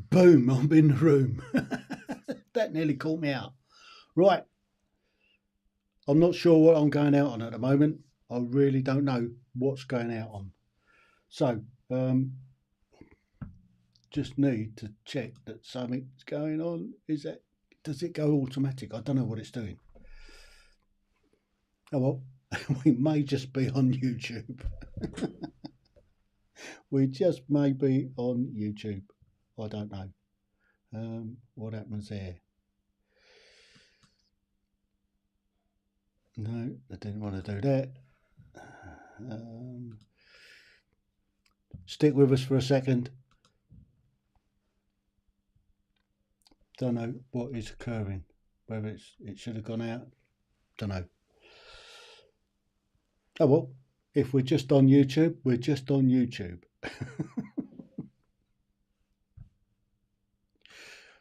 Boom, I'm in the room. That nearly caught me out. Right, I'm not sure what I'm going out on at the moment. I really don't know what's going out on. So, just need to check that something's going on. Does it go automatic? I don't know what it's doing. Oh well, we may just be on YouTube. We just may be on YouTube. I don't know. What happens there? No, I didn't want to do that. Stick with us for a second. Don't know what is occurring. Whether it should have gone out. Don't know. Oh well, if we're just on YouTube, we're just on YouTube.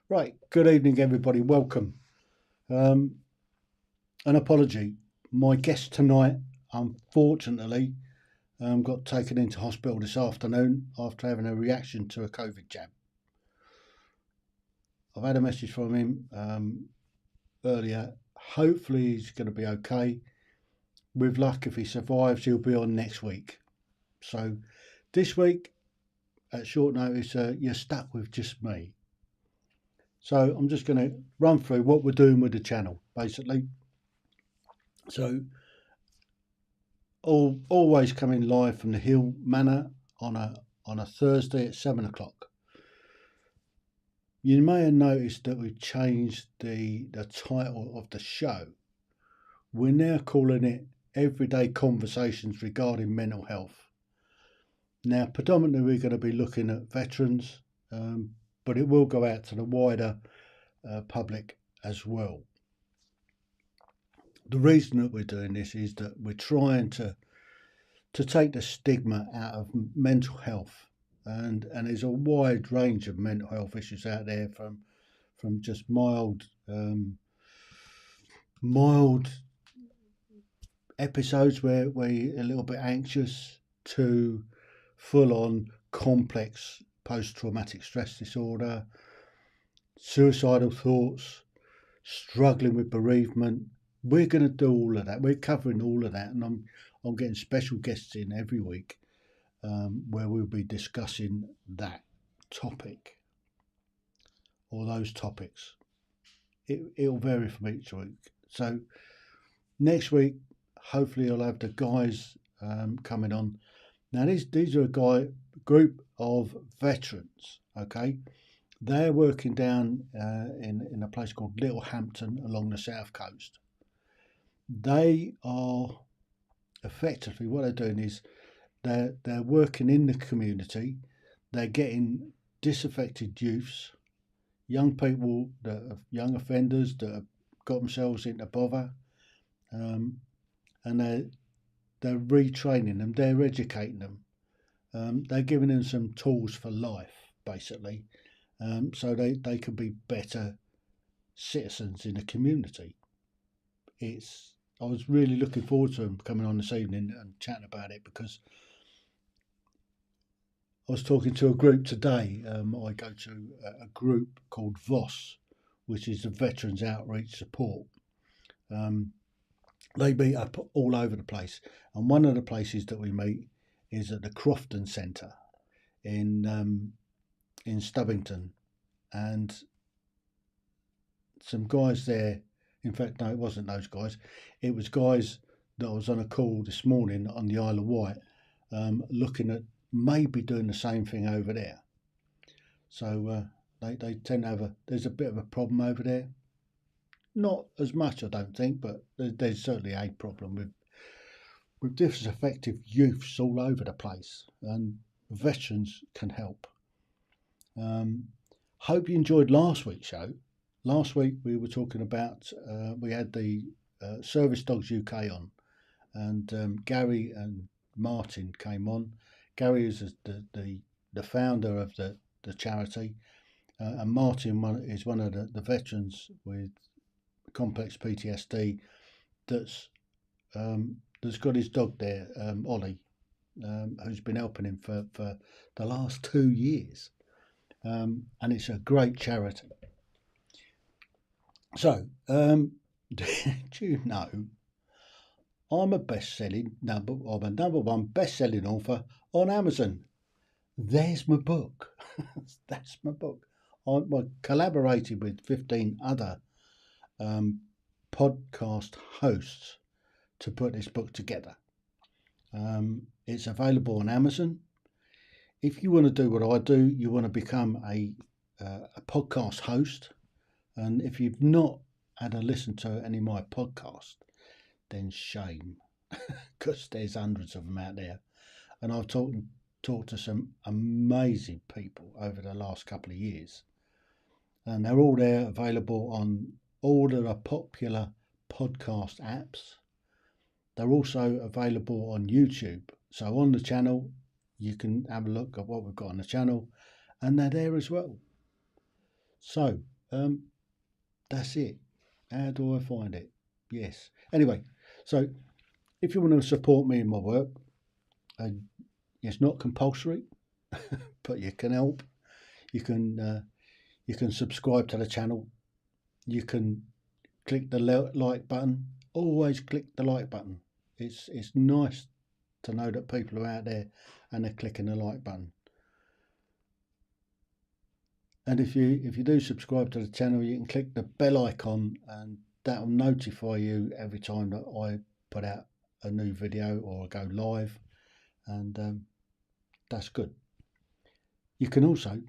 Right, good evening everybody, welcome. An apology, my guest tonight unfortunately got taken into hospital this afternoon after having a reaction to a COVID jab. I've had a message from him earlier. Hopefully he's going to be okay. With luck, if he survives, he'll be on next week. So this week, at short notice, you're stuck with just me. So I'm just going to run through what we're doing with the channel, basically. So always coming live from the Heale Manor on a Thursday at 7 o'clock. You may have noticed that we've changed the title of the show. We're now calling it Everyday Conversations Regarding Mental Health. Now, predominantly we're going to be looking at veterans, but it will go out to the wider public as well. The reason that we're doing this is that we're trying to take the stigma out of mental health, and there's a wide range of mental health issues out there, from just mild episodes where you're a little bit anxious to full on complex post-traumatic stress disorder, suicidal thoughts, struggling with bereavement. We're going to do all of that. We're covering all of that, and I'm getting special guests in every week where we'll be discussing that topic or those topics. It'll vary from each week. So next week, hopefully, I'll have the guys coming on. Now, these are a group of veterans. Okay, they're working down in a place called Littlehampton along the south coast. They are effectively, what they're doing is they're working in the community. They're getting disaffected youths, young people young offenders that have got themselves into bother, and they're retraining them. They're educating them. They're giving them some tools for life, basically, so they can be better citizens in the community. I was really looking forward to them coming on this evening and chatting about it, because I was talking to a group today. I go to a group called VOS, which is the Veterans Outreach Support. They meet up all over the place, and one of the places that we meet is at the Crofton Centre in Stubbington, and some guys there. In fact, no, it wasn't those guys. It was guys that I was on a call this morning on the Isle of Wight, looking at maybe doing the same thing over there. So they tend to have there's a bit of a problem over there. Not as much, I don't think, but there's certainly a problem with disaffected youths all over the place, and veterans can help. Hope you enjoyed last week's show. Last week we were talking about, we had the Service Dogs UK on, and Gary and Martin came on. Gary is the founder of the charity, and Martin is one of the veterans with complex PTSD that's got his dog there, Ollie, who's been helping him for the last 2 years, and it's a great charity. So, do you know, I'm a number one best-selling author on Amazon. There's my book. That's my book. I collaborated with 15 other podcast hosts to put this book together. It's available on Amazon. If you want to do what I do, you want to become a podcast host, and if you've not had a listen to any of my podcasts, then shame, because there's hundreds of them out there, and I've talked to some amazing people over the last couple of years, and they're all there, available on all of the popular podcast apps. They're also available on YouTube. So on the channel, you can have a look at what we've got on the channel, and they're there as well. So that's it. How do I find it? Yes. Anyway, so if you want to support me in my work, it's not compulsory, but you can help. You can subscribe to the channel. You can click the like button. Always click the like button. It's nice to know that people are out there and they're clicking the like button. And if you do subscribe to the channel, you can click the bell icon, and that'll notify you every time that I put out a new video or go live, and that's good. You can also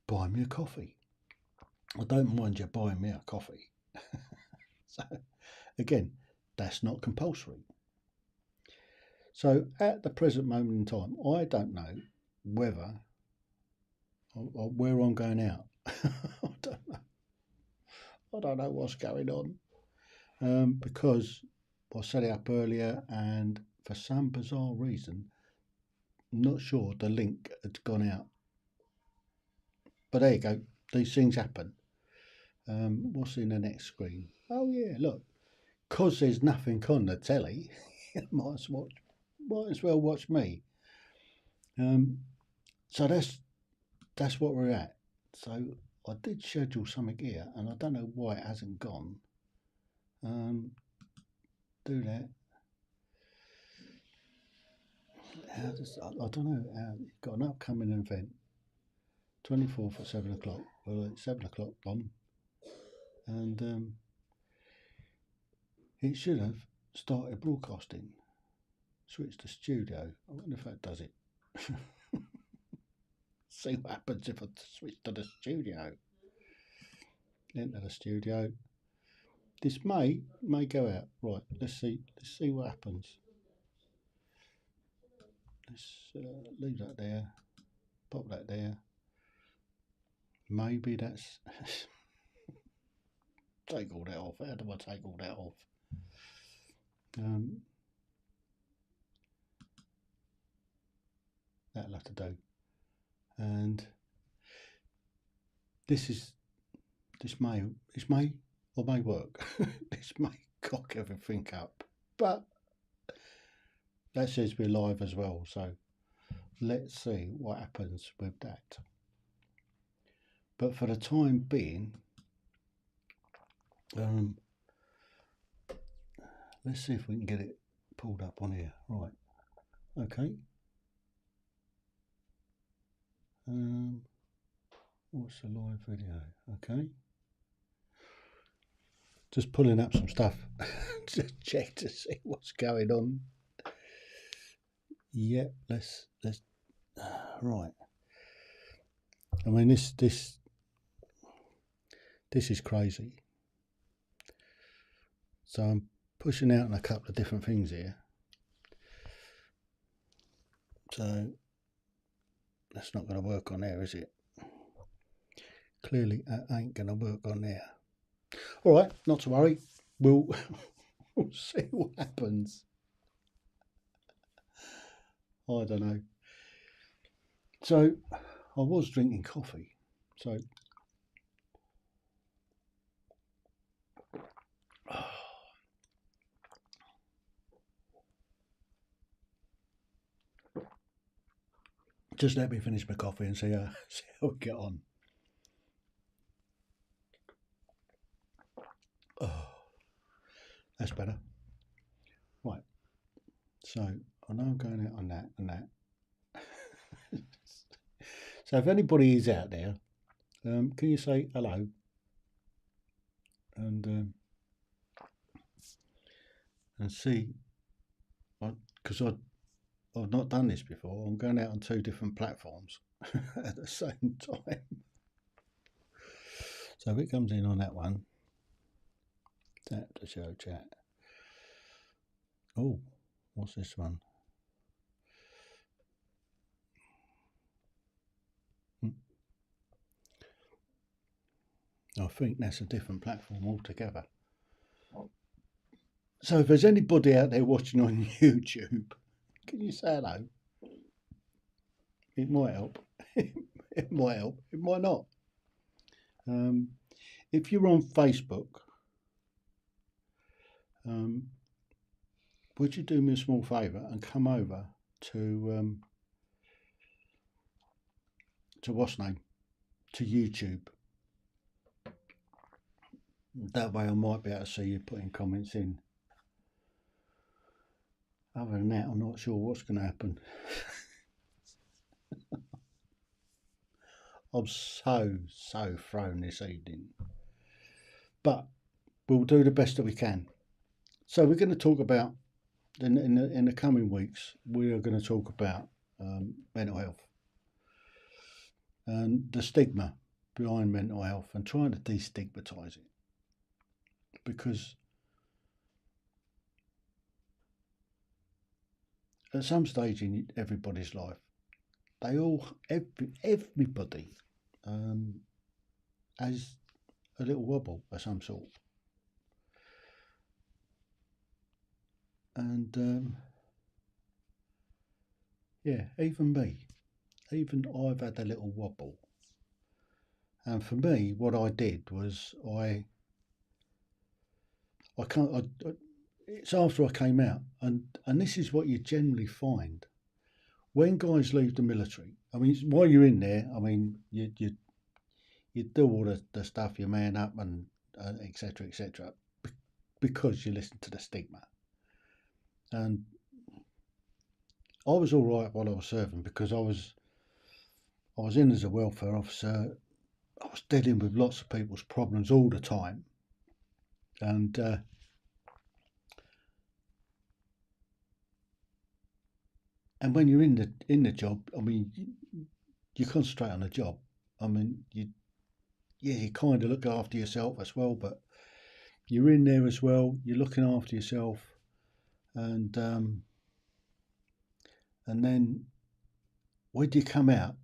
buy me a coffee. I don't mind you buying me a coffee. So again, that's not compulsory. So at the present moment in time, I don't know whether or where I'm going out. I don't know. I don't know what's going on because I set it up earlier, and for some bizarre reason, I'm not sure the link had gone out. But there you go. These things happen. What's in the next screen? Oh yeah, look. Because there's nothing on the telly, you might as well watch me. So that's what we're at. So I did schedule something here, and I don't know why it hasn't gone. Do that. I don't know. You've got an upcoming event, 24th at 7 o'clock. Well, it's 7 o'clock on, and it should have started broadcasting. Switch to studio. I wonder if that does it. See what happens if I switch to the studio. Enter the studio. This may go out. Right, let's see what happens. Let's leave that there. Pop that there. Maybe that's take all that off. How do I take all that off? That'll have to do. And this may or may work. This may cock everything up, but that says we're live as well. So let's see what happens with that. But for the time being, let's see if we can get it pulled up on here. Right. Okay. What's the live video? Okay. Just pulling up some stuff to check to see what's going on. Yeah, let's right. I mean this is crazy. So I'm pushing out on a couple of different things here. So that's not going to work on there, is it? Clearly that ain't going to work on there. All right, not to worry. We'll see what happens. I don't know. So I was drinking coffee. So just let me finish my coffee and see how we get on. Oh, that's better. Right. So I know I'm going out on that and that. So if anybody is out there, can you say hello? And see, because I've not done this before. I'm going out on 2 different platforms at the same time. So if it comes in on that one, tap to show chat. Oh, what's this one? I think that's a different platform altogether. So if there's anybody out there watching on YouTube, can you say hello? It might help. It might help. It might not. If you're on Facebook, would you do me a small favour and come over to what's name? To YouTube. That way I might be able to see you putting comments in. Other than that, I'm not sure what's going to happen. I'm so thrown this evening. But we'll do the best that we can. So we're going to talk about, in the coming weeks, we are going to talk about mental health and the stigma behind mental health and trying to destigmatise it, because at some stage in everybody's life, everybody has a little wobble of some sort, and yeah, even I've had a little wobble. And for me, what I did was it's after I came out, and this is what you generally find when guys leave the military. I mean, while you're in there, I mean, you do all the stuff, you man up and etc. etc. because you listen to the stigma. And I was all right while I was serving, because I was in as a welfare officer. I was dealing with lots of people's problems all the time, and when you're in the job, I mean, you concentrate on the job. I mean, you kind of look after yourself as well, but you're in there as well. You're looking after yourself, and then when you come out,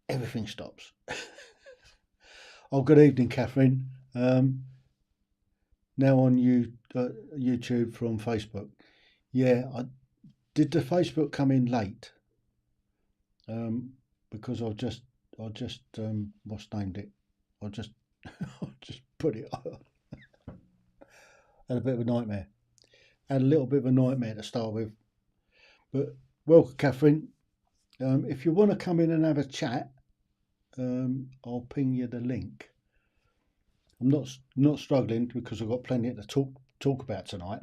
everything stops. Oh, good evening, Catherine. Now on YouTube from Facebook. Yeah, did the Facebook come in late? Because I just what's named it? I just put it on. Had a bit of a nightmare. Had a little bit of a nightmare to start with. But welcome, Catherine. If you want to come in and have a chat, I'll ping you the link. I'm not struggling, because I've got plenty to talk about tonight.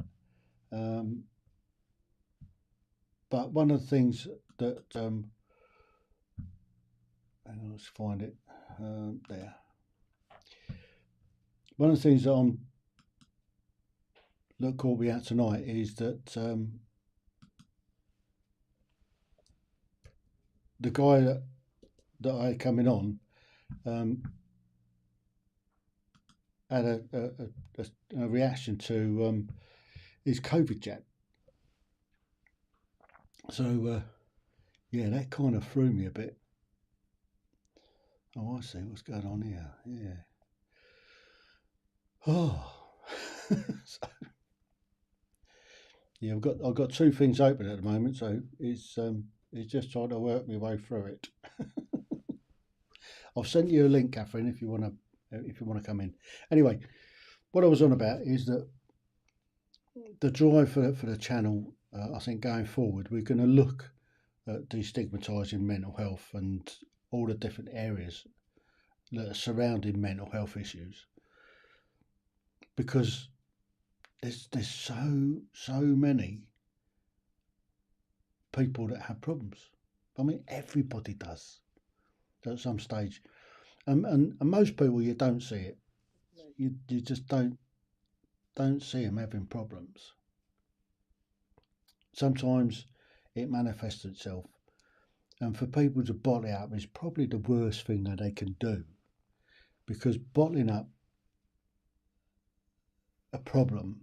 But one of the things that hang on, let's find it there. One of the things that caught me out tonight is that the guy that I coming on had a reaction to his COVID jab. So yeah, that kind of threw me a bit. Oh, I see what's going on here. Yeah. Oh. So, yeah, I've got two things open at the moment, so it's just trying to work my way through it. I've sent you a link, Catherine, if you want to come in. Anyway, what I was on about is that the drive for the channel. I think going forward, we're going to look at destigmatising mental health and all the different areas that are surrounding mental health issues, because there's so many people that have problems. I mean, everybody does at some stage, and most people, you don't see it. You just don't see them having problems. Sometimes it manifests itself, and for people to bottle it up is probably the worst thing that they can do, because bottling up a problem,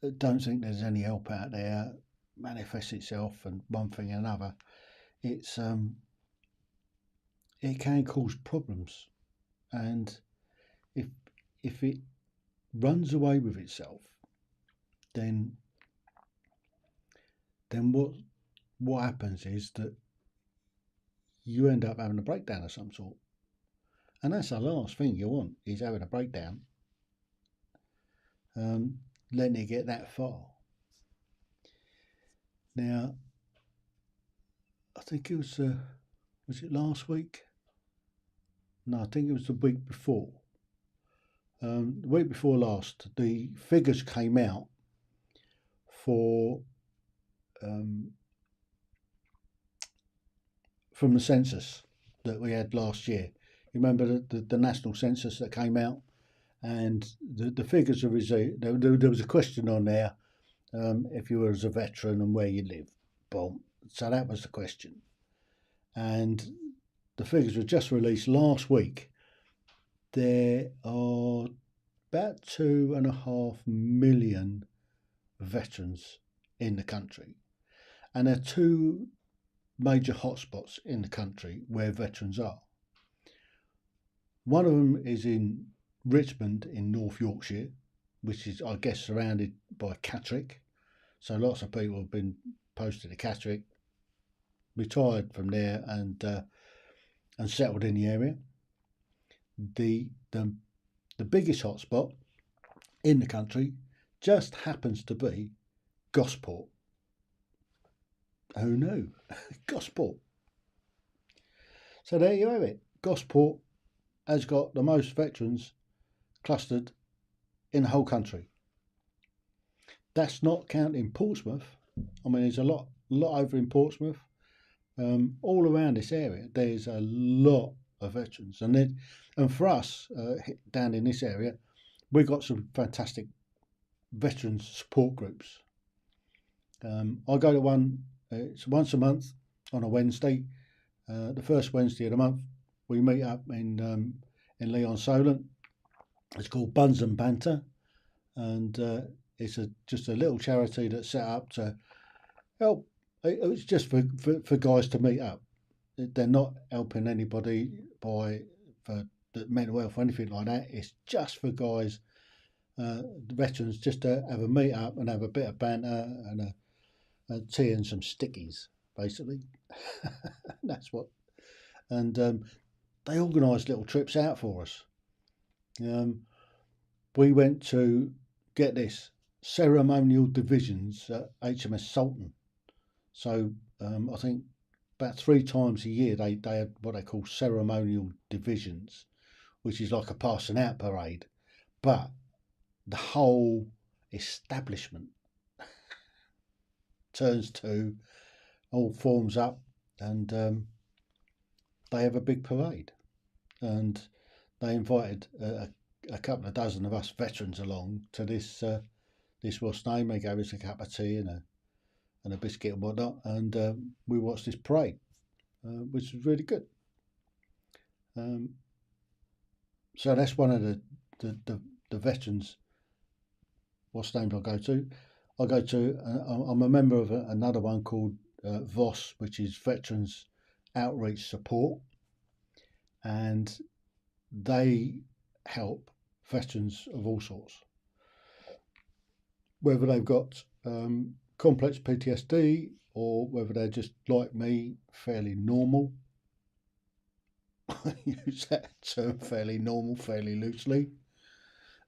I don't think there's any help out there, manifests itself, and one thing and another. It's it can cause problems, and if it runs away with itself, then what happens is that you end up having a breakdown of some sort, and that's the last thing you want, is having a breakdown, letting it get that far. Now, I think it was it last week? No, I think it was the week before. The week before last, the figures came out for from the census that we had last year. You remember the national census that came out, and the figures of there was a question on there, if you were as a veteran and where you live. Boom. So that was the question, and the figures were just released last week. There are about 2.5 million veterans in the country, and there are two major hotspots in the country where veterans are. One of them is in Richmond in North Yorkshire, which is, I guess, surrounded by Catterick. So lots of people have been posted to Catterick, retired from there, and settled in the area. The biggest hotspot in the country just happens to be Gosport. Who knew? Gosport. So there you have it. Gosport has got the most veterans clustered in the whole country. That's not counting Portsmouth. I mean, there's a lot over in Portsmouth. All around this area, there's a lot of veterans, and for us down in this area, we've got some fantastic veterans support groups. I go to one. It's once a month on a Wednesday. The first Wednesday of the month, we meet up in Leon Solent. It's called Buns and Banter, and it's just a little charity that's set up to help. It's just for guys to meet up. They're not helping anybody for mental health or anything like that. It's just for guys, the veterans, just to have a meet up and have a bit of banter and a tea and some stickies, basically. That's what. And they organise little trips out for us. We went to, get this, ceremonial divisions at HMS Sultan. So I think about 3 times a year they have what they call ceremonial divisions, which is like a passing out parade, but the whole establishment turns to, all forms up, and they have a big parade, and they invited a couple of dozen of us veterans along to this what's name. They gave us a cup of tea and a biscuit and whatnot, and we watched this parade, which was really good. So that's one of the veterans what's names I go to. I'm a member of another one called VOS, which is Veterans Outreach Support, and they help veterans of all sorts, whether they've got complex PTSD or whether they're just like me, fairly normal. I use that term, fairly normal, fairly loosely.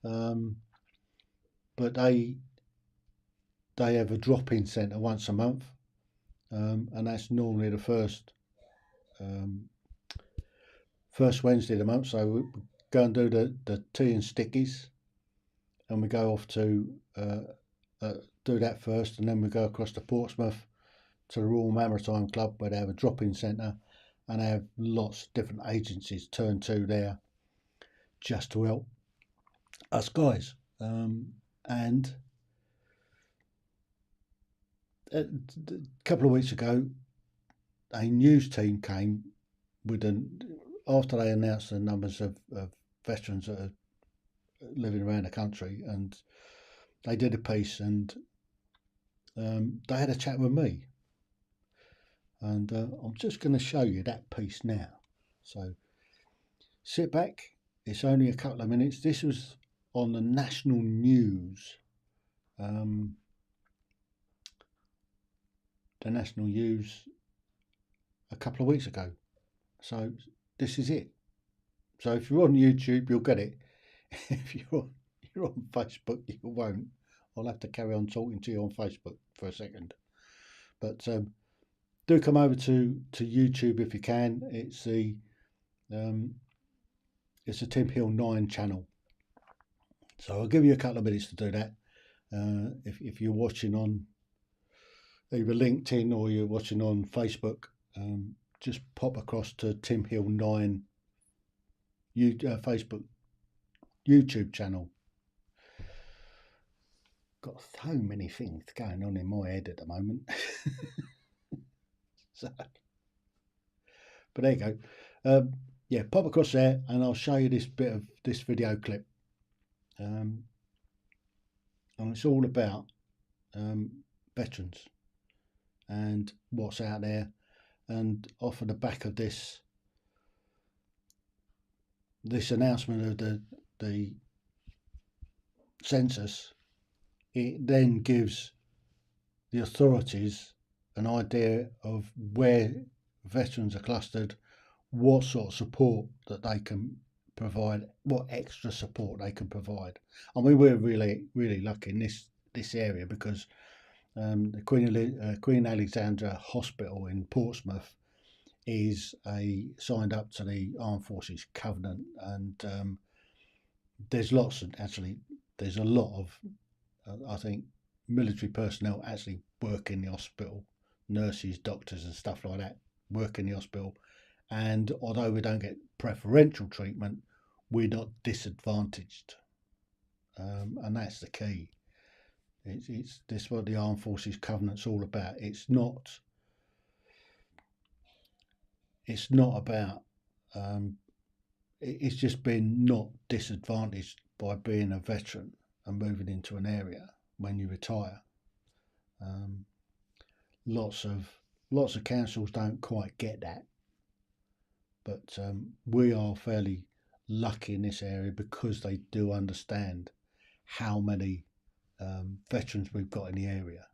But they have a drop-in centre once a month, and that's normally the first Wednesday of the month. So we go and do the tea and stickies, and we go off to do that first, and then we go across to Portsmouth to the Royal Maritime Club, where they have a drop-in centre, and they have lots of different agencies turned to there just to help us guys. And a couple of weeks ago, a news team came with after they announced the numbers of veterans that are living around the country, and they did a piece, and they had a chat with me, and I'm just going to show you that piece now. So sit back. It's only a couple of minutes. This was on the national news. The national news a couple of weeks ago. So this is it. So if you're on YouTube, you'll get it. If you're on Facebook, you won't. I'll have to carry on talking to you on Facebook for a second. But do come over to YouTube if you can. It's the Tim Heale 9 channel. So I'll give you a couple of minutes to do that. If you're watching on either LinkedIn or you're watching on Facebook, just pop across to Tim Heale 9 Facebook YouTube channel. Got so many things going on in my head at the moment. So, but there you go. Yeah, pop across there and I'll show you this bit of this video clip. And it's all about veterans and what's out there. And off of the back of this announcement of the census, it then gives the authorities an idea of where veterans are clustered, what sort of support that they can provide, what extra support they can provide. I mean, we're really lucky in this area because the Queen Alexandra Hospital in Portsmouth is signed up to the Armed Forces Covenant, and there's a lot of I think military personnel actually work in the hospital, nurses, doctors and stuff like that work in the hospital, and although we don't get preferential treatment, we're not disadvantaged, and that's the key. It's this what the Armed Forces Covenant's all about. It's not about it's just been not disadvantaged by being a veteran and moving into an area when you retire. Lots of councils don't quite get that, but we are fairly lucky in this area because they do understand how many veterans we've got in the area,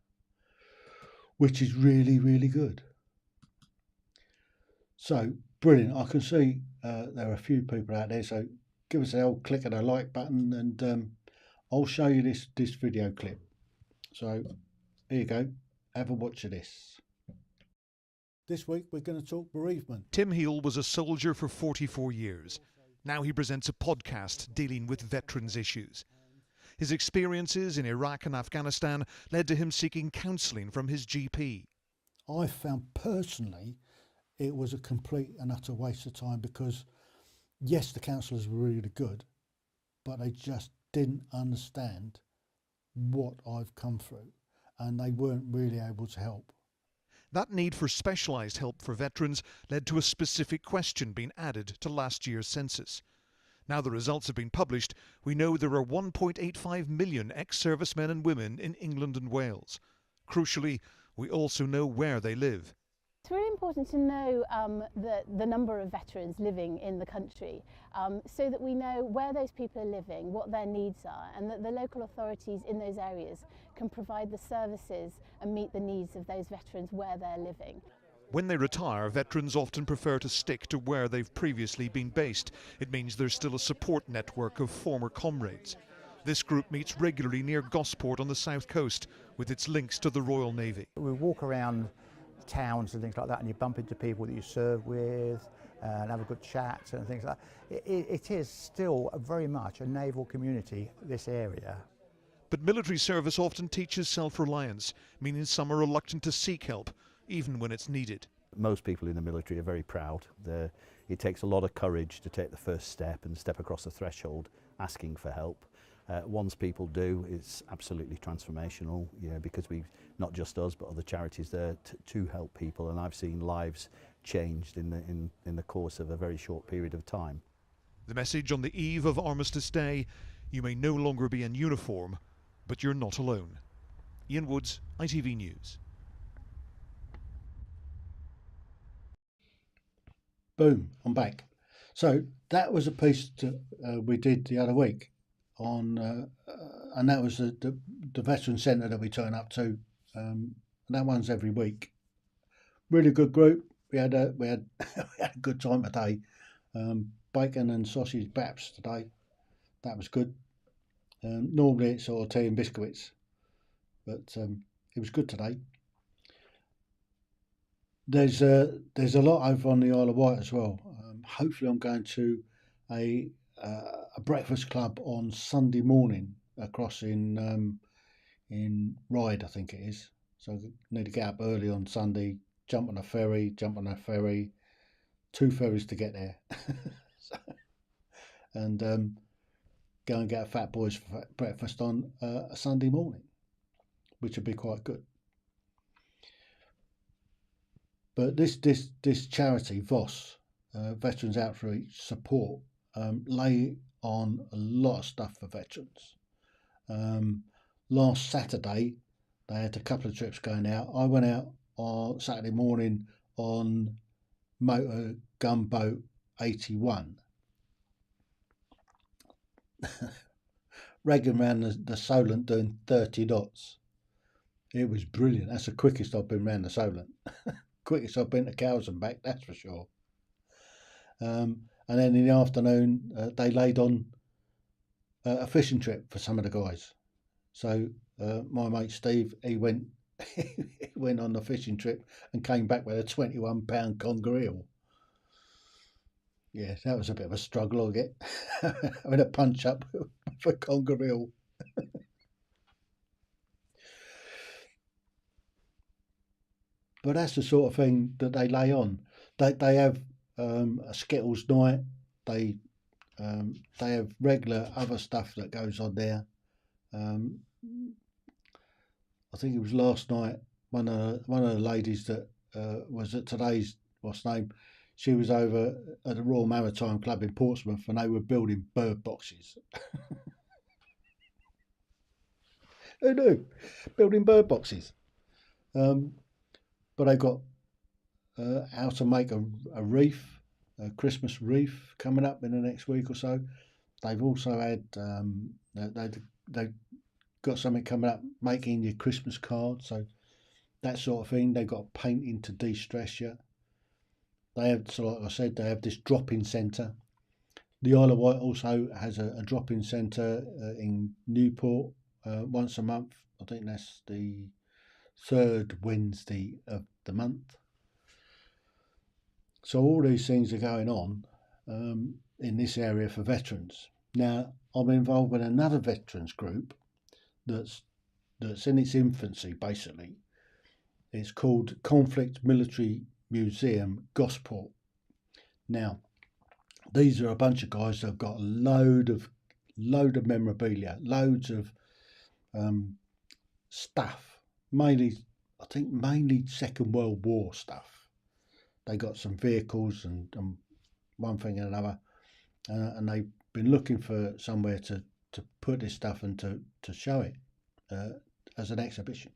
which is really good. So brilliant. I can see there are a few people out there, so give us an old click of the like button and I'll show you this video clip. So here you go, have a watch of this. This week we're going to talk bereavement. Tim Heale was a soldier for 44 years. Now he presents a podcast dealing with veterans' issues. His experiences in Iraq and Afghanistan led to him seeking counselling from his GP. I found personally it was a complete and utter waste of time because, yes, the counsellors were really good, but they just didn't understand what I've come through and they weren't really able to help. That need for specialised help for veterans led to a specific question being added to last year's census. Now the results have been published, we know there are 1.85 million ex-servicemen and women in England and Wales. Crucially, we also know where they live. It's really important to know the number of veterans living in the country so that we know where those people are living, what their needs are, and that the local authorities in those areas can provide the services and meet the needs of those veterans where they're living. When they retire, veterans often prefer to stick to where they've previously been based. It means there's still a support network of former comrades. This group meets regularly near Gosport on the south coast with its links to the Royal Navy. We walk around towns and things like that and you bump into people that you serve with and have a good chat and things like that. It is still very much a naval community, this area. But military service often teaches self-reliance, meaning some are reluctant to seek help, even when it's needed. Most people in the military are very proud. It takes a lot of courage to take the first step and step across the threshold asking for help. Once people do, it's absolutely transformational, because we've, not just us, but other charities there to help people, and I've seen lives changed in the course of a very short period of time. The message on the eve of Armistice Day: you may no longer be in uniform, but you're not alone. Ian Woods, ITV News. Boom, I'm back. So that was a piece that we did the other week on, and that was the veteran centre that we turn up to. And that one's every week. Really good group. We had a good time today. Bacon and sausage baps today. That was good. Normally it's sort of tea and biscuits, but it was good today. There's a lot over on the Isle of Wight as well. Hopefully I'm going to a breakfast club on Sunday morning across in Ryde, I think it is. So I need to get up early on Sunday, jump on a ferry, 2 ferries to get there, and go and get a Fat Boys for breakfast on a Sunday morning, which would be quite good. But this charity, Voss, Veterans Outreach Support lay on a lot of stuff for veterans. Last Saturday, they had a couple of trips going out. I went out on Saturday morning on motor gunboat 81. Ragging around the Solent doing 30 knots. It was brilliant. That's the quickest I've been round the Solent. Quickest I've been to Cowes and back, that's for sure. And then in the afternoon, they laid on a fishing trip for some of the guys. So my mate Steve, he went he went on the fishing trip and came back with a 21-pound conger eel. Yeah, that was a bit of a struggle, I get. Having a punch up for conger eel. But that's the sort of thing that they lay on. They have a Skittles night. They have regular other stuff that goes on there. I think it was last night. One of the ladies that was at today's what's name. She was over at the Royal Maritime Club in Portsmouth, and they were building bird boxes. Who knew? Building bird boxes. But they got how to make a wreath, a Christmas wreath, coming up in the next week or so. They've also had they got something coming up, making your Christmas card, so that sort of thing. They've got painting to de-stress you. They have, so like I said, they have this drop-in centre. The Isle of Wight also has a drop-in centre in Newport once a month. I think that's the third Wednesday of the month. So all these things are going on in this area for veterans. Now, I'm involved with another veterans group that's in its infancy, basically. It's called Conflict Military Museum Gosport. Now, these are a bunch of guys that have got a load of memorabilia, loads of stuff, mainly Second World War stuff. They got some vehicles and one thing and another, and they've been looking for somewhere to put this stuff and to show it as an exhibition.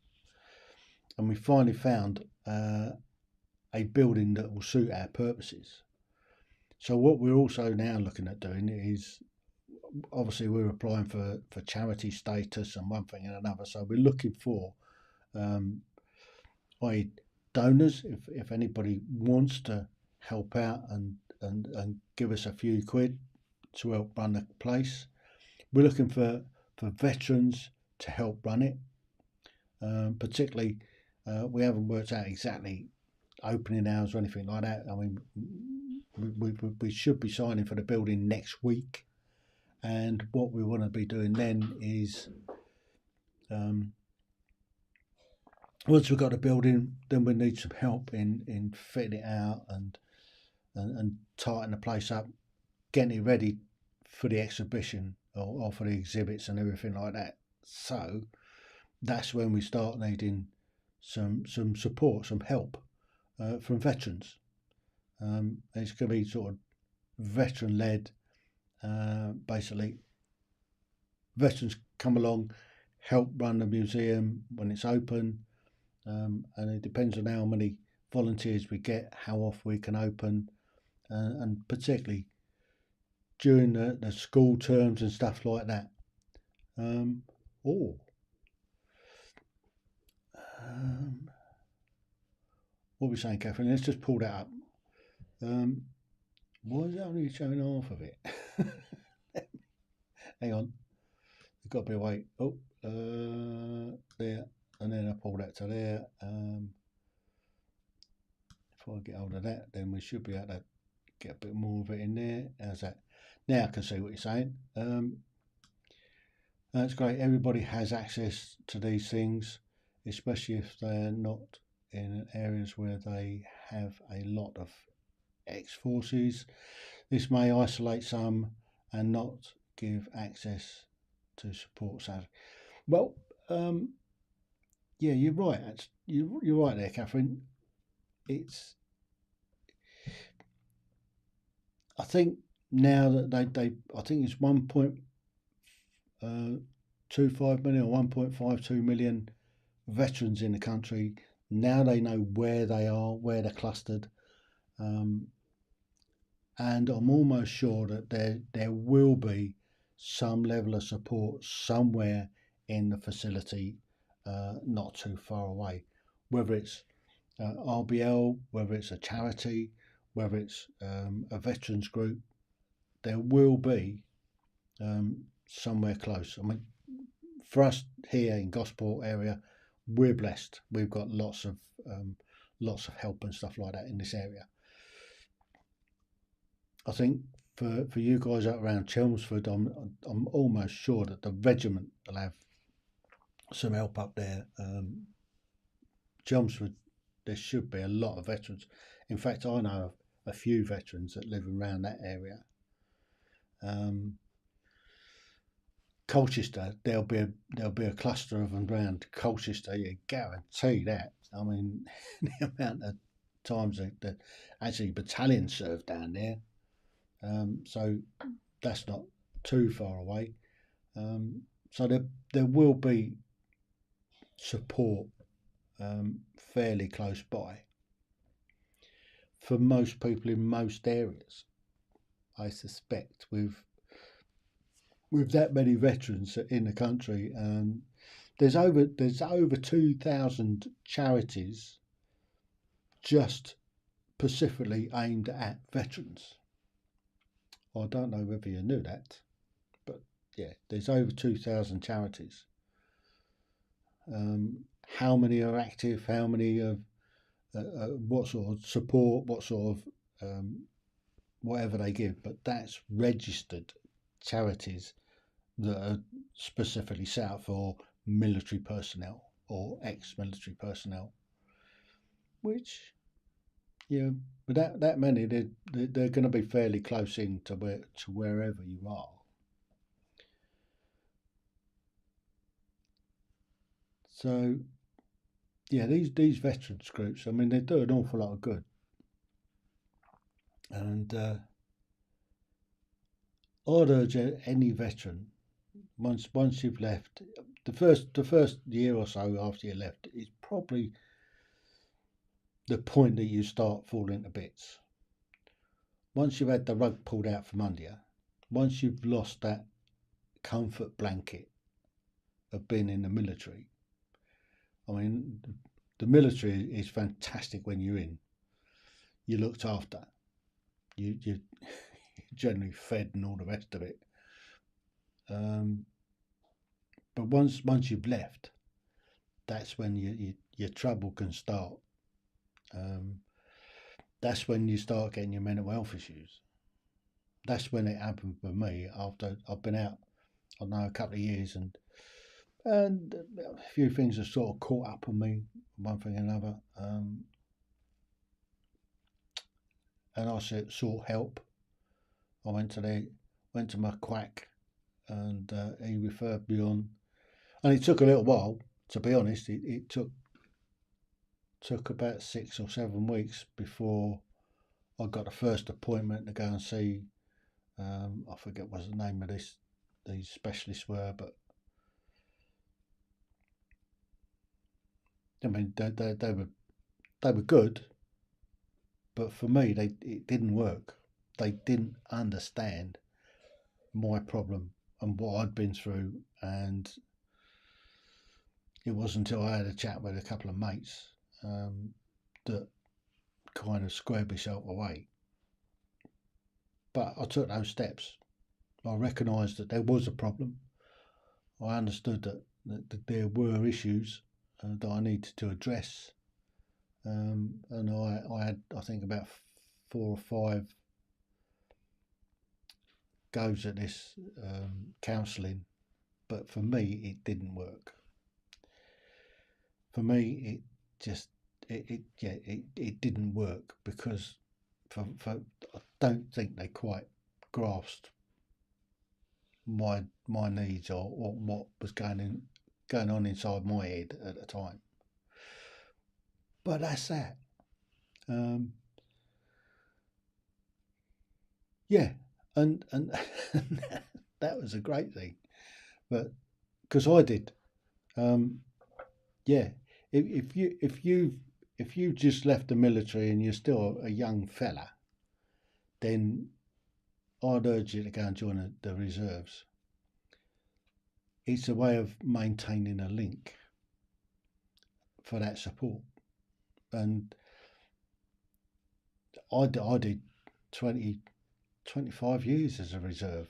And we finally found a building that will suit our purposes. So what we're also now looking at doing is, obviously we're applying for charity status and one thing and another. So we're looking for donors, if anybody wants to help out and give us a few quid to help run the place. We're looking for veterans to help run it. Particularly, we haven't worked out exactly opening hours or anything like that. I mean, we should be signing for the building next week, and what we want to be doing then is once we've got a building, then we need some help in fitting it out and tightening the place up, getting it ready for the exhibition or for the exhibits and everything like that. So that's when we start needing some support, some help from veterans. It's going to be sort of veteran led. Basically, veterans come along, help run the museum when it's open, and it depends on how many volunteers we get, how often we can open, and particularly during the school terms and stuff like that. What were we saying, Catherine? Let's just pull that up. Why is that only showing half of it? Hang on. There's got to be a way. Oh, there. And then I pull that to there. If I get hold of that, then we should be able to get a bit more of it in there. How's that? Now I can see what you're saying. That's great. Everybody has access to these things, especially if they're not in areas where they have a lot of ex-forces. This may isolate some and not give access to support. So, well, yeah, you're right. You're right there, Catherine. It's I think now that I think it's 1.25 million or 1.52 million veterans in the country. Now they know where they are, where they're clustered, and I'm almost sure that there will be some level of support somewhere in the facility, not too far away, whether it's RBL, whether it's a charity, whether it's a veterans group. There will be somewhere close. I mean, for us here in Gosport area, we're blessed. We've got lots of help and stuff like that in this area. I think for you guys out around Chelmsford, I'm almost sure that the regiment will have some help up there. Chelmsford, there should be a lot of veterans. In fact, I know a few veterans that live around that area. Colchester, there'll be a cluster of them around Colchester. You guarantee that. I mean, the amount of times that actually battalions serve down there. So that's not too far away. So there will be support fairly close by for most people in most areas. I suspect with that many veterans in the country, there's over 2,000 charities just specifically aimed at veterans. I don't know whether you knew that, but yeah, there's over 2,000 charities. How many are active? How many of what sort of support? What sort of whatever they give? But that's registered charities that are specifically set up for military personnel or ex-military personnel, which, with that many, they're going to be fairly close in to wherever you are. So, yeah, these veterans groups, I mean, they do an awful lot of good, and I'd urge any veteran, once you've left, the first year or so after you left is probably the point that you start falling to bits. Once you've had the rug pulled out from under you, once you've lost that comfort blanket of being in the military. I mean, the military is fantastic when you're in. You're looked after. You're generally fed and all the rest of it. But once you've left, that's when your trouble can start. That's when you start getting your mental health issues. That's when it happened for me after I've been out, I don't know, a couple of years, and a few things have sort of caught up on me, one thing and another. And I sought help. I went to my quack, and he referred me on. And it took a little while, to be honest. It took about 6 or 7 weeks before I got the first appointment to go and see. I forget what the name of these specialists were, but I mean they were good, but for me it didn't work. They didn't understand my problem and what I'd been through, and it wasn't until I had a chat with a couple of mates that kind of squared myself away. But I took those steps. I recognised that there was a problem. I understood that there were issues that I needed to address, and I had, I think, about 4 or 5 goes at this counselling, but for me it didn't work. For me, it didn't work because I don't think they quite grasped my needs or what was going on inside my head at the time. But that's that. yeah, and that was a great thing. But because I did, yeah. If you just left the military and you're still a young fella, then I'd urge you to go and join the reserves. It's a way of maintaining a link for that support. And I did 20, 25 years as a reserve.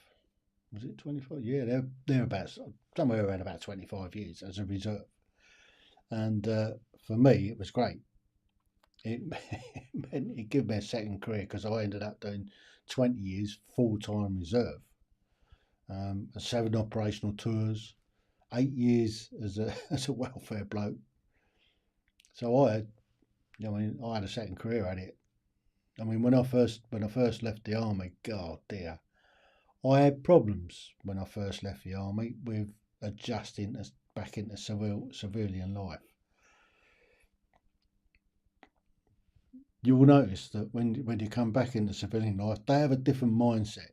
Was it 25? Yeah, they're about somewhere around about 25 years as a reserve. And for me, it was great. It meant it gave me a second career because I ended up doing 20 years full-time reserve, 7 operational tours, 8 years as a as a welfare bloke. So I had a second career at it. I mean, when I first left the army, God dear, I had problems when I first left the army with adjusting back into civilian life. You will notice that when you come back into civilian life, they have a different mindset.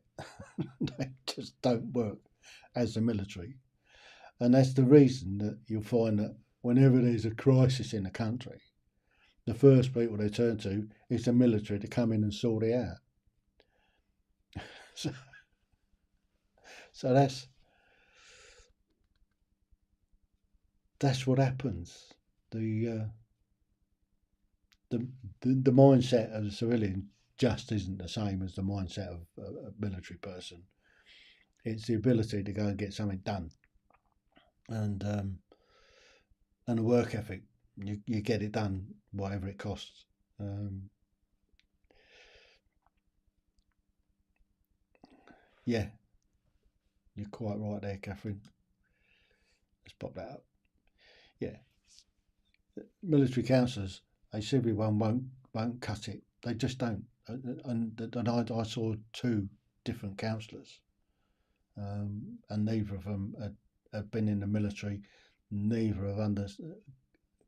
They just don't work as the military. And that's the reason that you'll find that whenever there's a crisis in a country, the first people they turn to is the military to come in and sort it out. So that's what happens. The the mindset of a civilian just isn't the same as the mindset of a military person. It's the ability to go and get something done, and a work ethic. You get it done, whatever it costs. Yeah, you're quite right there, Catherine. Let's pop that up. Yeah, military counsellors, they simply won't cut it. They just don't. And I saw 2 different counsellors, and neither of them had been in the military. Neither of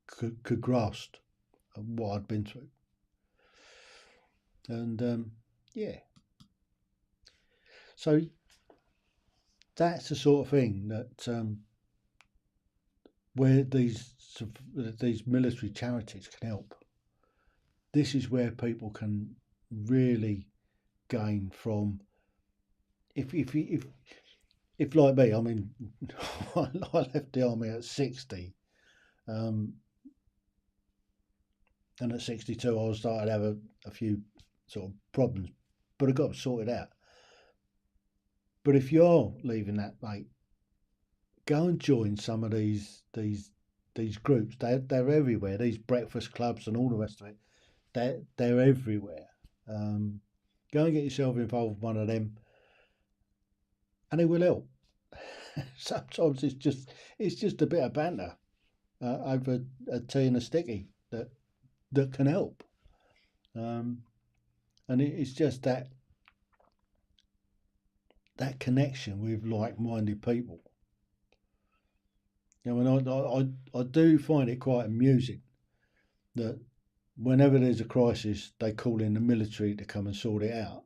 could grasp what I'd been through. And yeah, so that's the sort of thing that where these military charities can help. This is where people can really gain from. If like me, I mean, I left the army at 60, and at 62 I was starting to have a few sort of problems, but I got them sorted out. But if you're leaving that, mate, go and join some of these groups. They're everywhere. These breakfast clubs and all the rest of it. They're everywhere. Go and get yourself involved with one of them, and it will help. Sometimes it's just a bit of banter over a tea and a sticky that can help. And it's just that connection with like-minded people. You know, and I do find it quite amusing that whenever there's a crisis, they call in the military to come and sort it out.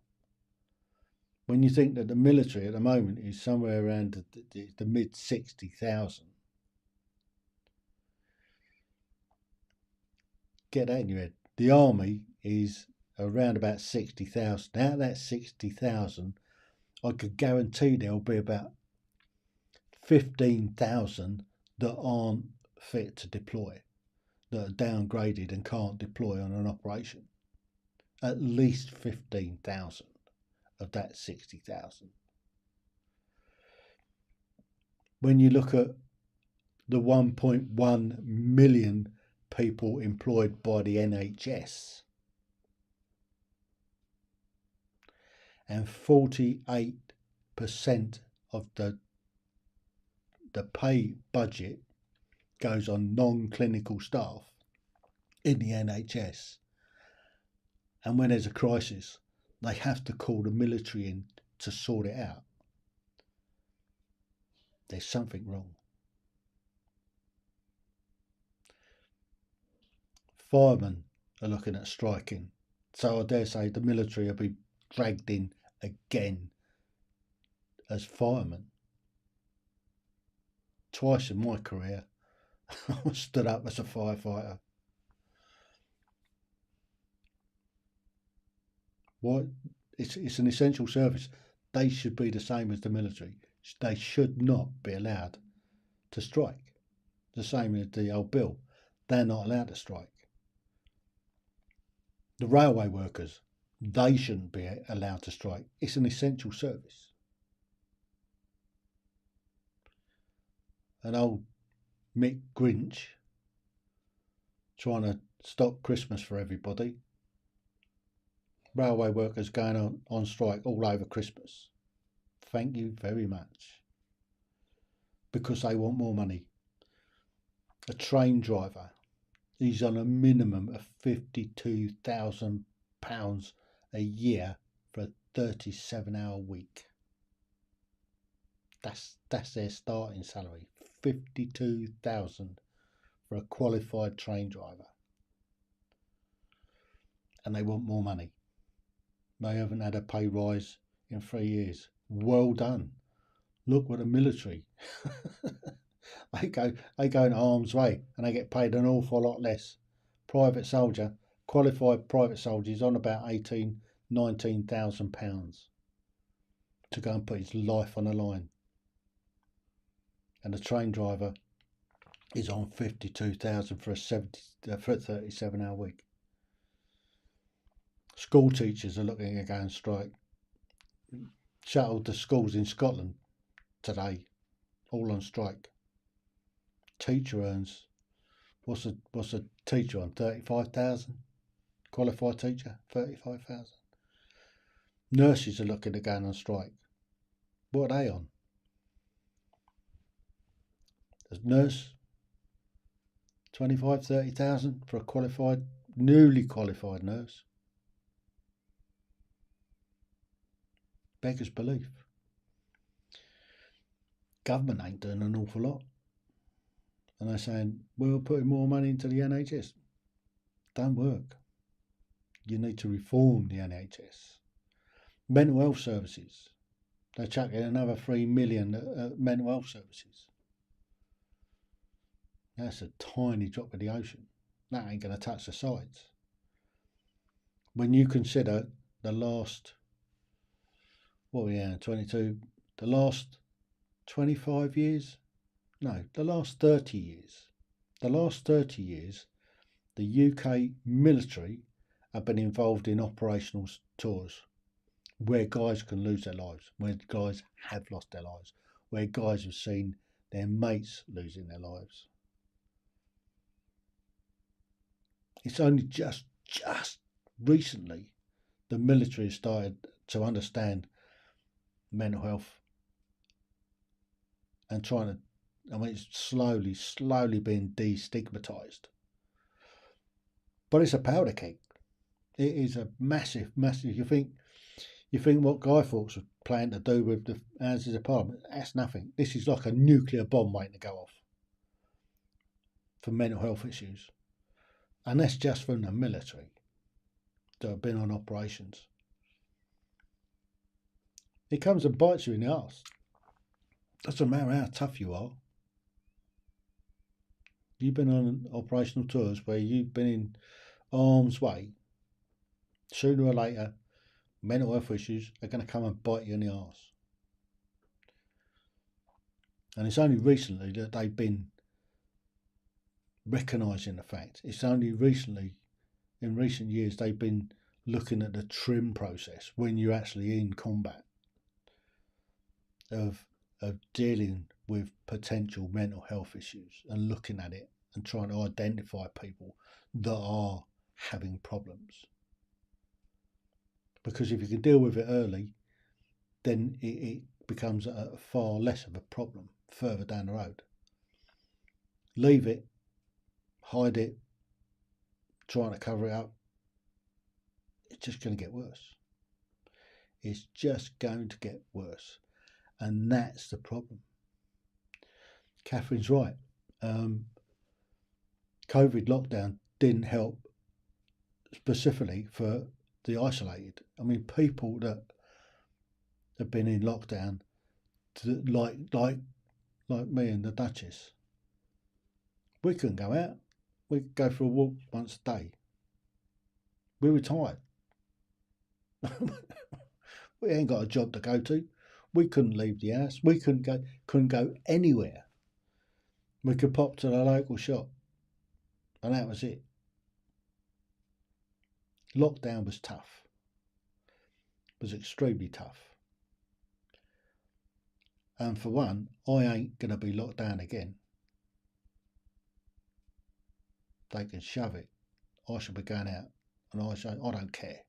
When you think that the military at the moment is somewhere around the mid 60,000, get that in your head. The army is around about 60,000. Out of that 60,000, I could guarantee there'll be about 15,000 that aren't fit to deploy, that are downgraded and can't deploy on an operation. At least 15,000 of that 60,000. When you look at the 1.1 million people employed by the NHS, and 48% of the pay budget goes on non-clinical staff in the NHS, and when there's a crisis, they have to call the military in to sort it out. There's something wrong. Firemen are looking at striking, so I dare say the military will be dragged in again as firemen. Twice in my career, I stood up as a firefighter. Why? It's an essential service. They should be the same as the military. They should not be allowed to strike. The same as the old bill. They're not allowed to strike. The railway workers, they shouldn't be allowed to strike. It's an essential service. And old Mick Grinch trying to stop Christmas for everybody. Railway workers going on strike all over Christmas. Thank you very much. Because they want more money. A train driver, he's on a minimum of £52,000 a year for a 37-hour week. That's their starting salary. 52,000 for a qualified train driver. And they want more money. They haven't had a pay rise in 3 years. Well done. Look what the military. they go in harm's way and they get paid an awful lot less. Private soldier, qualified private soldier, is on about £19,000 to go and put his life on the line. And the train driver is on 52,000 for a 37-hour week. School teachers are looking at going strike. Shuttled the schools in Scotland today, all on strike. Teacher earns, what's a teacher on? 35,000. Qualified teacher, 35,000. Nurses are looking at going on strike. What are they on? A nurse, 25, 30,000 for a qualified, newly qualified nurse. Beggars belief. Government ain't doing an awful lot. And they're saying, we're putting more money into the NHS. Don't work. You need to reform the NHS. Mental health services. They're chucking another 3 million at mental health services. That's a tiny drop in the ocean. That ain't going to touch the sides. When you consider the last, what are we at, 22, the last 25 years? No, the last 30 years. The last 30 years, the UK military have been involved in operational tours where guys can lose their lives, where guys have lost their lives, where guys have seen their mates losing their lives. It's only just recently the military has started to understand mental health and trying to, it's slowly being destigmatised. But it's a powder keg. It is a massive. You think what Guy Fawkes was planning to do with the Houses of Parliament? That's nothing. This is like a nuclear bomb waiting to go off for mental health issues. And that's just from the military that have been on operations. It comes and bites you in the arse. Doesn't matter how tough you are. You've been on operational tours where you've been in harm's way. Sooner or later, mental health issues are going to come and bite you in the arse. And it's only recently that they've been recognising the fact. It's only recently, in recent years, they've been looking at the trim process when you're actually in combat of dealing with potential mental health issues and looking at it and trying to identify people that are having problems. Because if you can deal with it early, then it becomes a far less of a problem further down the road. Leave it, hide it, trying to cover it up, it's just going to get worse. It's just going to get worse. And that's the problem. Catherine's right. COVID lockdown didn't help specifically for the isolated. People that have been in lockdown, like me and the Duchess. We couldn't go out. We could go for a walk once a day. We were tired. We ain't got a job to go to. We couldn't leave the house. We couldn't go anywhere. We could pop to the local shop, and that was it. Lockdown was tough. It was extremely tough. And for one, I ain't going to be locked down again. They can shove it. I shall be going out, and I say, I don't care.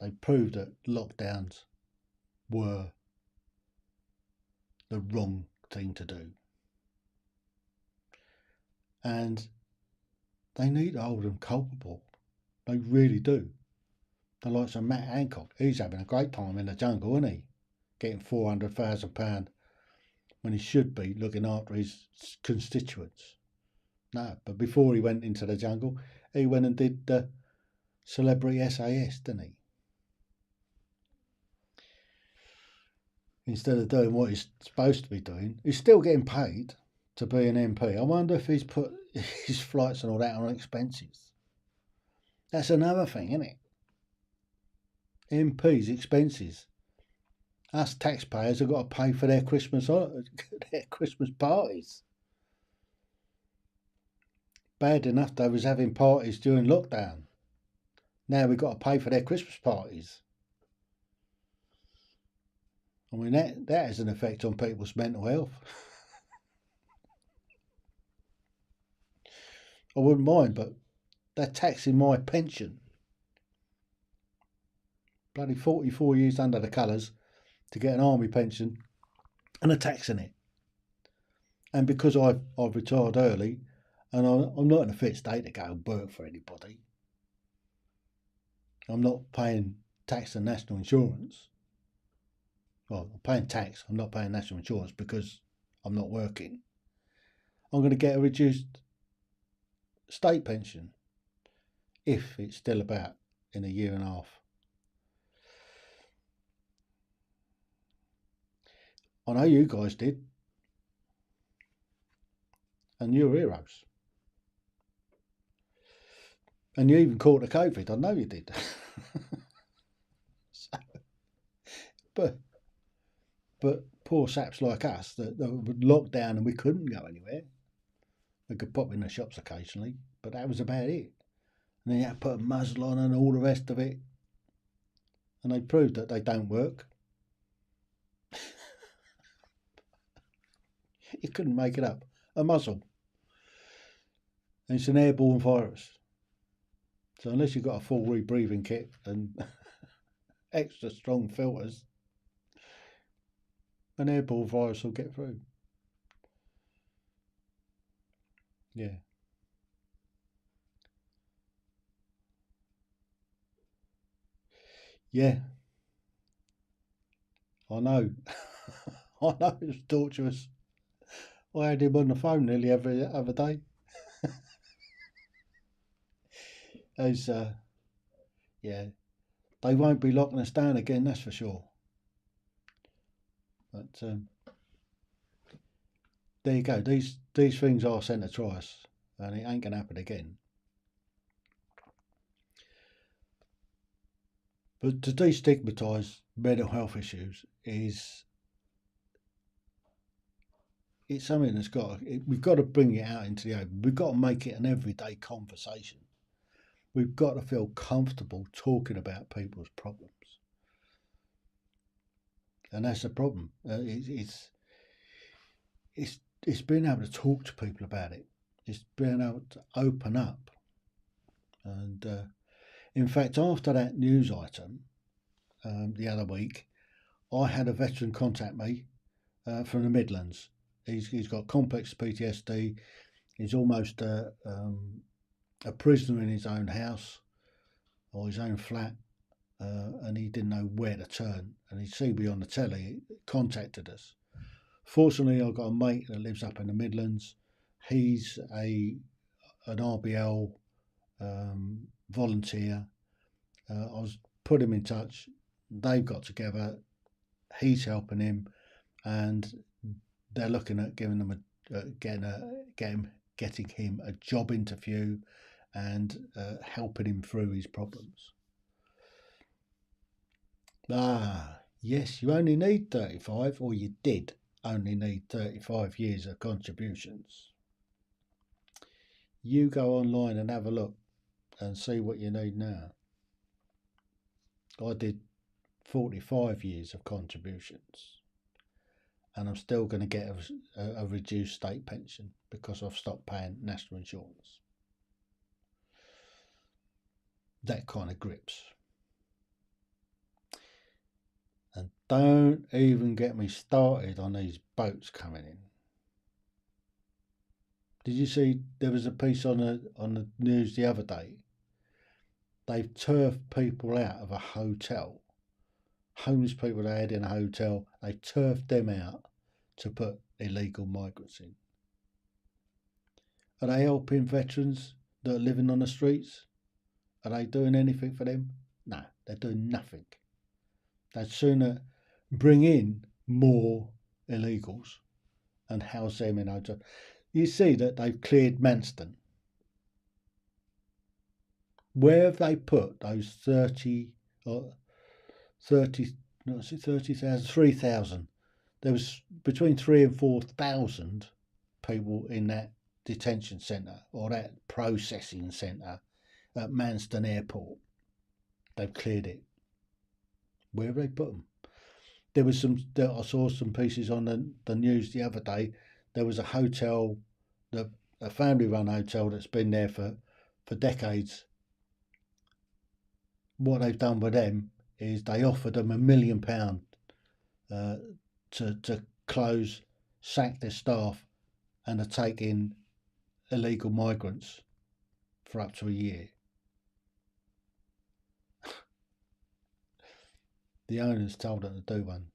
They proved that lockdowns were the wrong thing to do. And they need to hold them culpable. They really do. The likes of Matt Hancock, he's having a great time in the jungle, isn't he? Getting £400,000 when he should be looking after his constituents. No, but before he went into the jungle, he went and did the celebrity SAS, didn't he? Instead of doing what he's supposed to be doing, he's still getting paid to be an MP. I wonder if he's put his flights and all that on expenses. That's another thing, isn't it? MPs' expenses. Us taxpayers have got to pay for their Christmas parties. Bad enough they was having parties during lockdown. Now we've got to pay for their Christmas parties. I mean, that has an effect on people's mental health. I wouldn't mind, but they're taxing my pension. Bloody 44 years under the colours to get an army pension, and they're taxing it. And because I've retired early, and I'm not in a fit state to go and work for anybody, I'm not paying tax and national insurance. Well, I'm paying tax, I'm not paying national insurance because I'm not working. I'm going to get a reduced state pension, if it's still about in a year and a half. I know you guys did, and you're heroes. And you even caught the COVID, I know you did. So, but poor saps like us that were locked down and we couldn't go anywhere. We could pop in the shops occasionally, but that was about it. And then you had to put a muzzle on and all the rest of it. And they proved that they don't work. You couldn't make it up. A muzzle. And it's an airborne virus. So unless you've got a full rebreathing kit and extra strong filters, an airborne virus will get through. Yeah. Yeah. I know. I know it's torturous. I had him on the phone nearly every other day. As, yeah, they won't be locking us down again, that's for sure. But there you go. These things are sent to try us, and it ain't going to happen again. But to destigmatise mental health issues it's something that's we've got to bring it out into the open. We've got to make it an everyday conversation. We've got to feel comfortable talking about people's problems. And that's the problem. It's being able to talk to people about it. It's being able to open up. And in fact, after that news item the other week, I had a veteran contact me from the Midlands. He's got complex PTSD. He's almost a prisoner in his own house or his own flat, and he didn't know where to turn. And he'd seen me on the telly, contacted us. Fortunately, I've got a mate that lives up in the Midlands. He's an RBL volunteer. I was put him in touch. they've got together, he's helping him, and they're looking at giving them getting him a job interview and helping him through his problems. Yes, you only need 35, or you did only need 35 years of contributions. You go online and have a look and see what you need now. I did 45 years of contributions, and I'm still going to get a reduced state pension because I've stopped paying national insurance. That kind of grips. And don't even get me started on these boats coming in. Did you see there was a piece on the news the other day? They've turfed people out of a hotel. Homeless people they had in a hotel, they turfed them out to put illegal migrants in. Are they helping veterans that are living on the streets? Are they doing anything for them? No, they're doing nothing. They'd sooner bring in more illegals and house them in hotels. You see that they've cleared Manston. Where have they put those 3,000? There was between 3,000 and 4,000 people in that detention centre or that processing centre at Manston Airport. They've cleared it. Where have they put them? There was I saw some pieces on the news the other day. There was a hotel, a family-run hotel that's been there for decades. What they've done with them is they offered them £1 million to close, sack their staff, and to take in illegal migrants for up to a year. The owners told them to do one.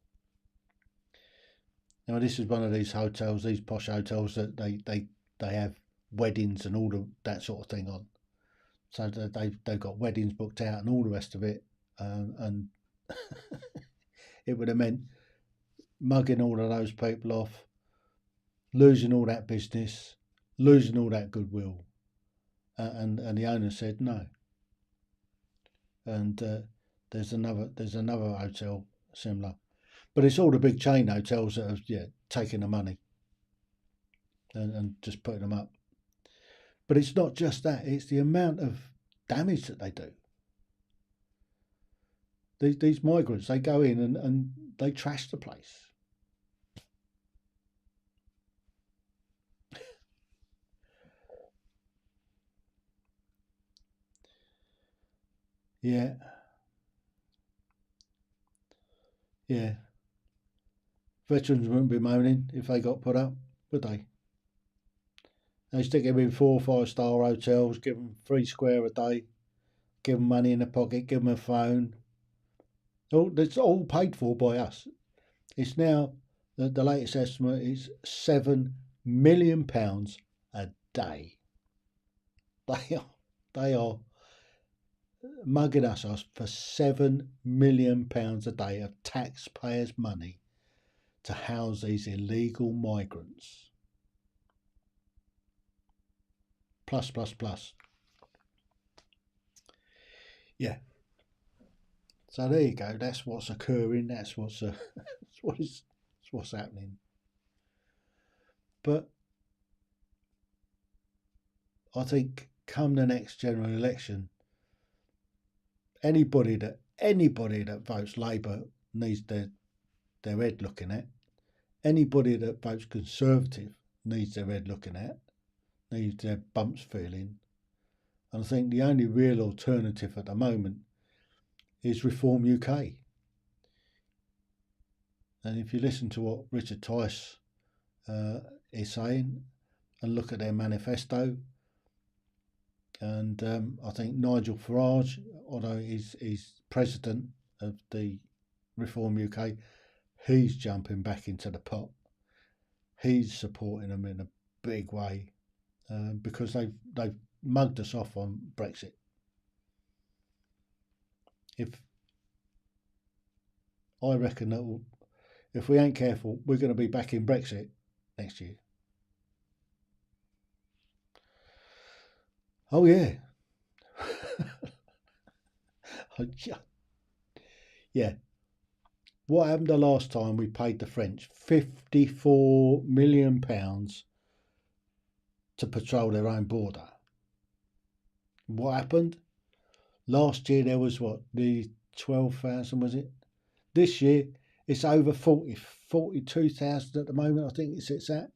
Now this is one of these hotels, these posh hotels that they have weddings and all that sort of thing on. So they've got weddings booked out and all the rest of it, and it would have meant mugging all of those people off, losing all that business, losing all that goodwill, and the owner said no. And there's another hotel similar, but it's all the big chain hotels that have taken the money and just putting them up. But it's not just that; it's the amount of damage that they do. These migrants, they go in and they trash the place. Yeah. Veterans wouldn't be moaning if they got put up, would they? They stick them in 4 or 5 star hotels, give them £3 a day, give them money in the pocket, give them a phone. It's all paid for by us. It's now, the latest estimate is £7 million a day. They are mugging us for £7 million a day of taxpayers' money to house these illegal migrants. Plus. Yeah. So there you go. That's what's occurring. That's what's happening. But I think come the next general election, anybody that votes Labour needs their head looking at. Anybody that votes Conservative needs their head looking at, needs their bumps feeling. And I think the only real alternative at the moment is Reform UK. And if you listen to what Richard Tice is saying and look at their manifesto, and I think Nigel Farage, although he's president of the Reform UK, he's jumping back into the pot. He's supporting them in a big way because they've mugged us off on Brexit. I reckon that if we ain't careful, we're going to be back in Brexit next year. Oh yeah. Yeah. What happened the last time we paid the French £54 million to patrol their own border? What happened? Last year there was what, the 12,000 was it? This year it's over 42,000 at the moment, I think it sits at.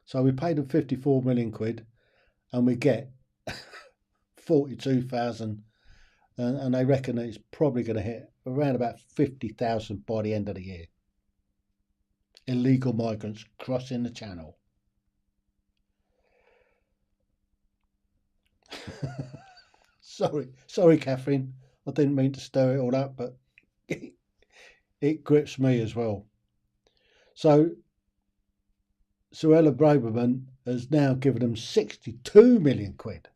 So we paid them 54 million quid and we get 42,000, and they reckon that it's probably going to hit around about 50,000 by the end of the year. Illegal migrants crossing the channel. Sorry, Catherine. I didn't mean to stir it all up, but it grips me as well. So Suella Braverman has now given them 62 million quid.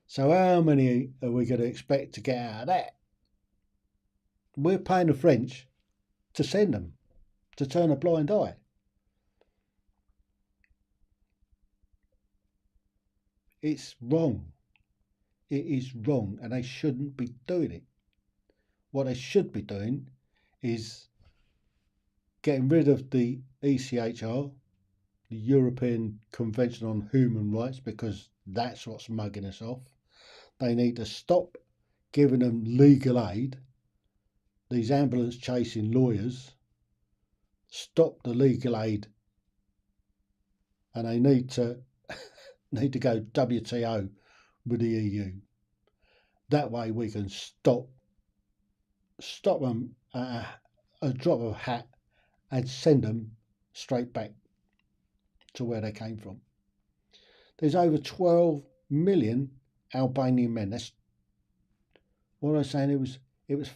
So how many are we going to expect to get out of that? We're paying the French to send them, to turn a blind eye. It's wrong. It is wrong, and they shouldn't be doing it. What they should be doing is getting rid of the ECHR, the European Convention on Human Rights, because that's what's mugging us off. They need to stop giving them legal aid, these ambulance chasing lawyers, stop the legal aid, and they need to go WTO with the EU. That way we can stop them at a drop of a hat and send them straight back to where they came from. There's over 12 million Albanian men. That's what I was saying. It was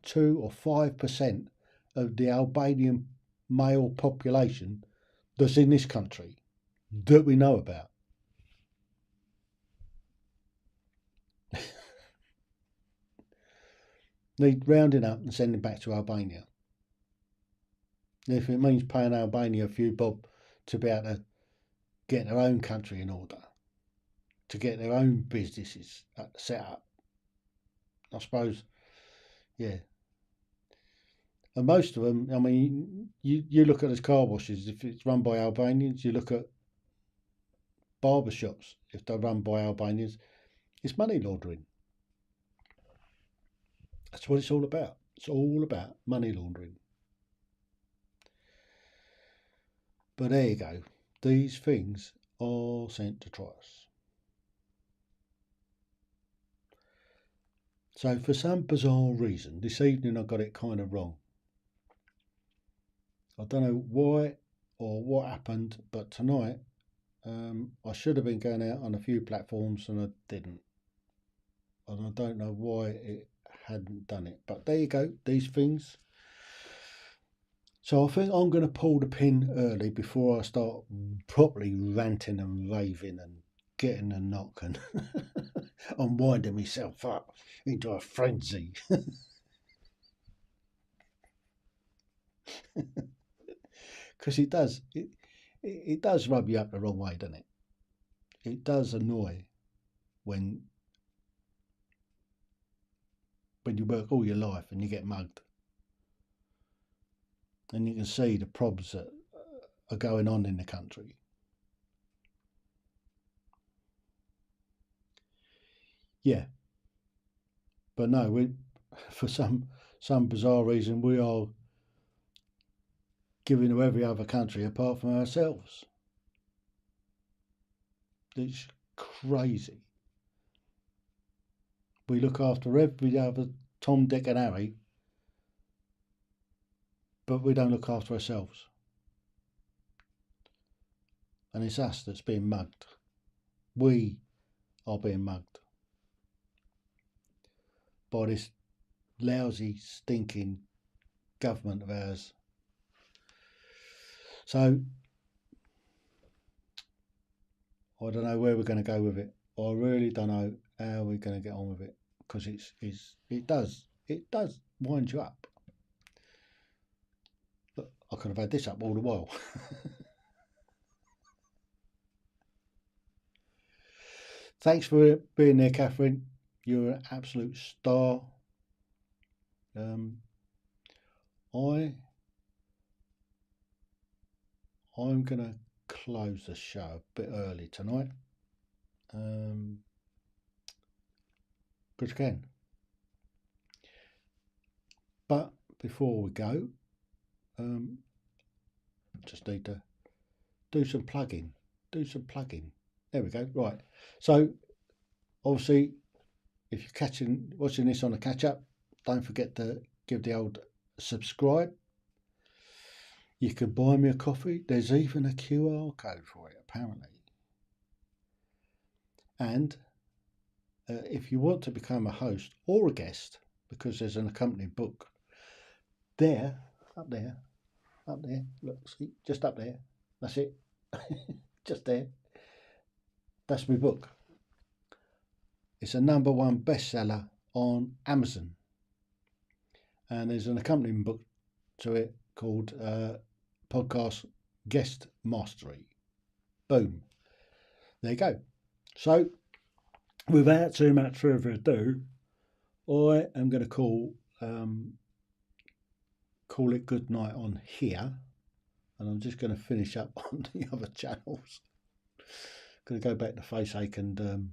2 or 5% of the Albanian male population that's in this country that we know about. Need rounding up and sending back to Albania. If it means paying Albania a few bob to be able to get their own country in order, to get their own businesses set up, I suppose, yeah. And most of them, I mean, you look at those car washes, if it's run by Albanians, you look at barber shops, if they're run by Albanians, it's money laundering. That's what it's all about. It's all about money laundering. But there you go. These things are sent to try us. So for some bizarre reason, this evening I got it kind of wrong. I don't know why or what happened, but tonight I should have been going out on a few platforms and I didn't. And I don't know why it hadn't done it. But there you go, these things. So I think I'm going to pull the pin early before I start properly ranting and raving and getting a knock and I'm winding myself up into a frenzy. Because it does rub you up the wrong way, doesn't it? It does annoy when you work all your life and you get mugged. And you can see the problems that are going on in the country. Yeah. But no, for some bizarre reason, we are giving to every other country apart from ourselves. It's crazy. We look after every other Tom, Dick and Harry, but we don't look after ourselves. And it's us that's being mugged. We are being mugged by this lousy, stinking government of ours. So I don't know where we're going to go with it. I really don't know how we're going to get on with it, because it does wind you up. I could have had this up all the while. Thanks for being there, Catherine. You're an absolute star. I'm gonna close the show a bit early tonight. Because I can. But before we go, just need to do some plugging. There we go. Right. So obviously, if you're watching this on a catch up, don't forget to give the old subscribe. You can buy me a coffee. There's even a QR code for it, apparently. And if you want to become a host or a guest, because there's an accompanying book up there, look, see, just up there, that's it, just there, that's my book. It's a #1 bestseller on Amazon, and there's an accompanying book to it called Podcast Guest Mastery. Boom, there you go. So without too much further ado, I am going to call it good night on here, and I'm just going to finish up on the other channels. Going to go back to Faceache and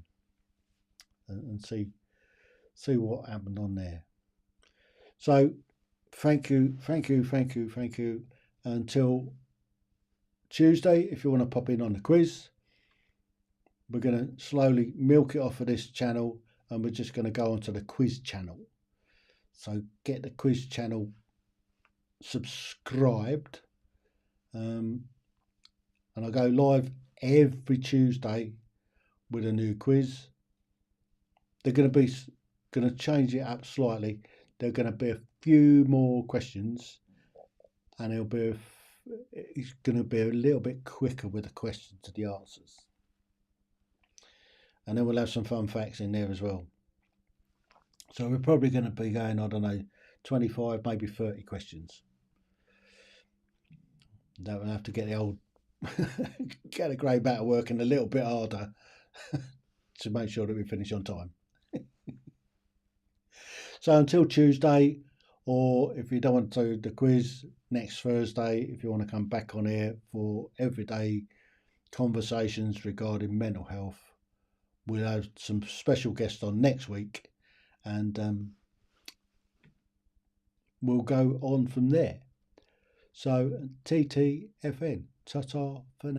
see what happened on there. So thank you. Until Tuesday, if you want to pop in on the quiz, we're going to slowly milk it off of this channel, and we're just going to go onto the quiz channel. So get the quiz channel subscribed, and I go live every Tuesday with a new quiz. They're going to change it up slightly. There are going to be a few more questions, and it's going to be a little bit quicker with the questions to the answers. And then we'll have some fun facts in there as well. So we're probably going to be going, I don't know, 25, maybe 30 questions. That will have to get the old get the grey matter working a little bit harder to make sure that we finish on time. So until Tuesday, or if you don't want to do the quiz, next Thursday, if you want to come back on here for everyday conversations regarding mental health, we'll have some special guests on next week, and we'll go on from there. So TTFN, ta-ta for now.